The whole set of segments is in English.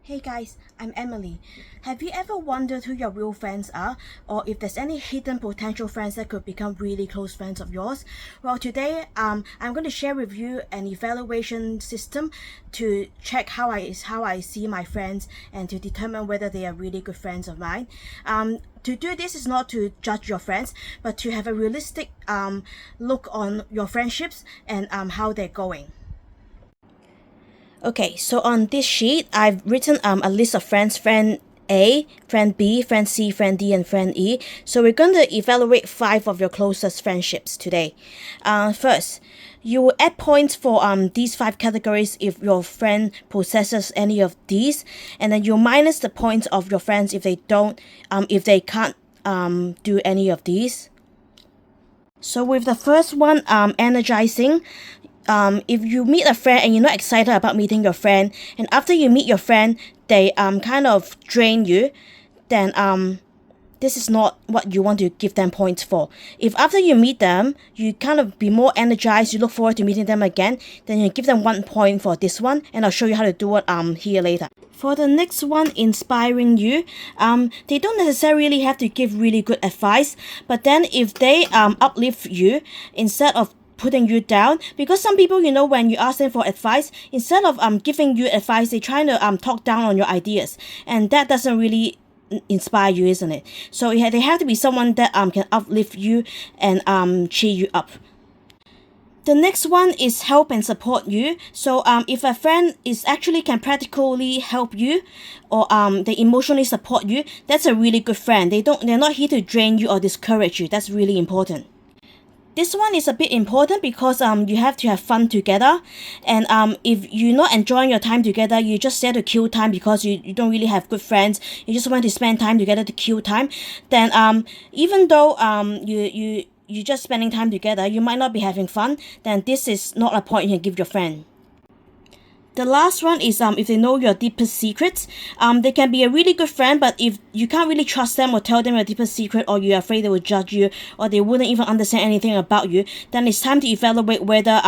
Hey guys, I'm Emily. Have you ever wondered who your real friends are, or if there's any hidden potential friends that could become really close friends of yours? Well, today I'm going to share with you an evaluation system to check how I see my friends and to determine whether they are really good friends of mine. To do this is not to judge your friends, but to have a realistic look on your friendships and how they're going. Okay, so on this sheet, I've written a list of friends: friend A, friend B, friend C, friend D, and friend E. So we're going to evaluate 5 of your closest friendships today. First, you will add points for these 5 categories if your friend possesses any of these, and then you minus the points of your friends if they can't do any of these. So with the first one, energizing. If you meet a friend and you're not excited about meeting your friend, and after you meet your friend, they kind of drain you, then this is not what you want to give them points for. If after you meet them, you kind of be more energized, you look forward to meeting them again, then you give them 1 point for this one, and I'll show you how to do it here later. For the next one, inspiring you, they don't necessarily have to give really good advice, but then if they uplift you instead of putting you down, because some people, when you ask them for advice, instead of giving you advice, they trying to talk down on your ideas, and that doesn't really inspire you, isn't it? So they have to be someone that can uplift you and cheer you up. The next one is help and support you. So if a friend is actually can practically help you, or they emotionally support you, that's a really good friend. They're not here to drain you or discourage you. That's really important. This one is a bit important because you have to have fun together, and if you're not enjoying your time together, you just there to kill time because you don't really have good friends, you just want to spend time together to kill time, then even though you're just spending time together, you might not be having fun, then this is not a point you can give your friend. The last one is if they know your deepest secrets. They can be a really good friend, but if you can't really trust them or tell them your deepest secret, or you're afraid they will judge you, or they wouldn't even understand anything about you, then it's time to evaluate whether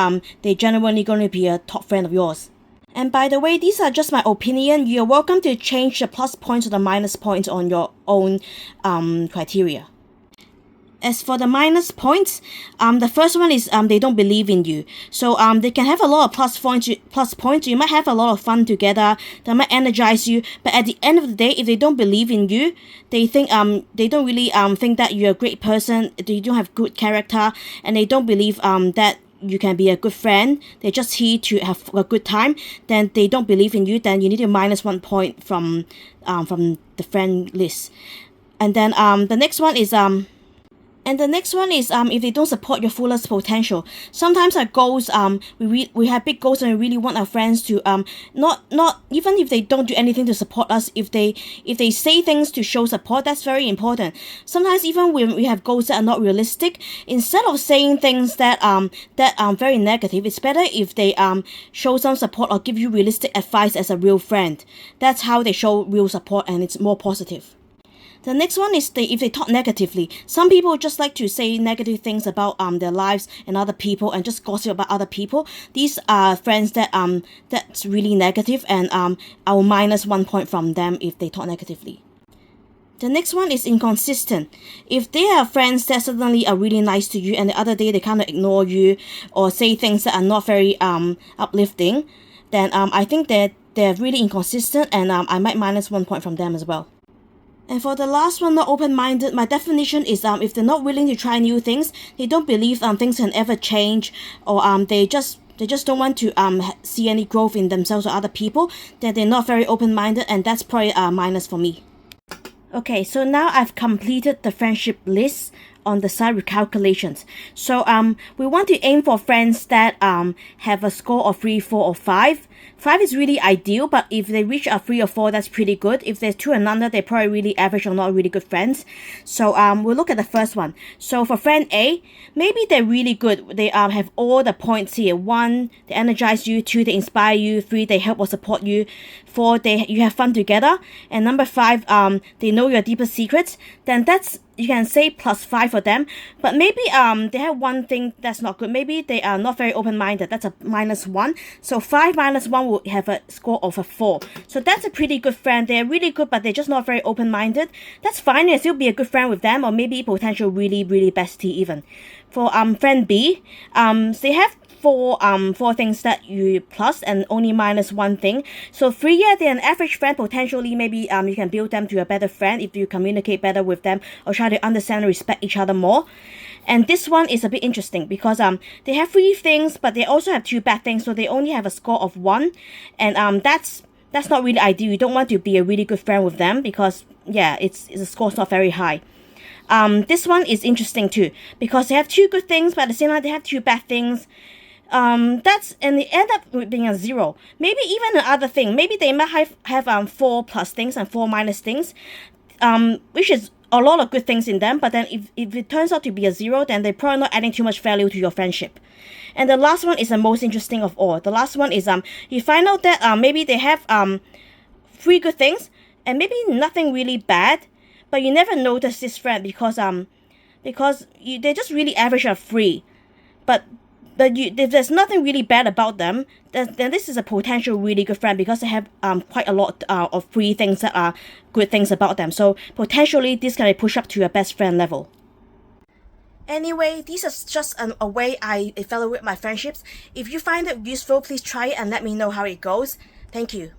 they're genuinely going to be a top friend of yours. And by the way, these are just my opinion. You're welcome to change the plus points or the minus points on your own criteria. As for the minus points, the first one is they don't believe in you. So they can have a lot of plus points. You might have a lot of fun together. They might energize you, but at the end of the day, if they don't believe in you, they think they don't really think that you're a great person. You don't have good character, and they don't believe that you can be a good friend. They're just here to have a good time. Then they don't believe in you. Then you need to minus 1 point from the friend list. And then the next one is if they don't support your fullest potential. Sometimes our goals, we have big goals and we really want our friends to not even if they don't do anything to support us, if they say things to show support, that's very important. Sometimes even when we have goals that are not realistic, instead of saying things that are very negative, it's better if they show some support or give you realistic advice as a real friend. That's how they show real support, and it's more positive. The next one is if they talk negatively. Some people just like to say negative things about their lives and other people, and just gossip about other people. These are friends that's really negative, and I will minus 1 point from them if they talk negatively. The next one is inconsistent. If they are friends that suddenly are really nice to you, and the other day they kind of ignore you or say things that are not very uplifting, then I think that they're really inconsistent, and I might minus 1 point from them as well. And for the last one, not open-minded, my definition is if they're not willing to try new things, they don't believe things can ever change, or they just don't want to see any growth in themselves or other people, then they're not very open-minded, and that's probably a minus for me. Okay, so now I've completed the friendship list on the side with calculations. So we want to aim for friends that have a score of 3, 4, or 5. 5 is really ideal, but if they reach a 3 or 4, that's pretty good. If there's 2 and under, they're probably really average or not really good friends. So we'll look at the first one. So for friend A, maybe they're really good. They have all the points here. 1, they energize you. 2, they inspire you. 3, they help or support you. 4, you have fun together. And number 5, they know your deepest secrets. Then you can say +5 for them, but maybe they have one thing that's not good. Maybe they are not very open-minded. That's a -1. So 5 minus 1 will have a score of a 4. So that's a pretty good friend. They're really good, but they're just not very open-minded. That's fine. You'll still be a good friend with them, or maybe potential really bestie even. For friend B, they have four things that you plus and only minus 1 thing. So 3, yeah, they're an average friend. Potentially, maybe you can build them to a better friend if you communicate better with them or try to understand and respect each other more. And this one is a bit interesting because they have 3 things, but they also have 2 bad things, so they only have a score of 1, and that's not really ideal. You don't want to be a really good friend with them because yeah, it's the score's not very high. This one is interesting too because they have 2 good things, but at the same time they have 2 bad things. And they end up with being a 0. Maybe even another thing. Maybe they might have 4 plus things and 4 minus things, which is a lot of good things in them. But then if it turns out to be a 0, then they're probably not adding too much value to your friendship. And the last one is the most interesting of all. The last one is you find out that maybe they have 3 good things and maybe nothing really bad, but you never notice this friend because they're just really average of 3, but if there's nothing really bad about them, then this is a potential really good friend because they have quite a lot of 3 things that are good things about them. So potentially this can be pushed up to a best friend level. Anyway, this is just a way I evaluate my friendships. If you find it useful, please try it and let me know how it goes. Thank you.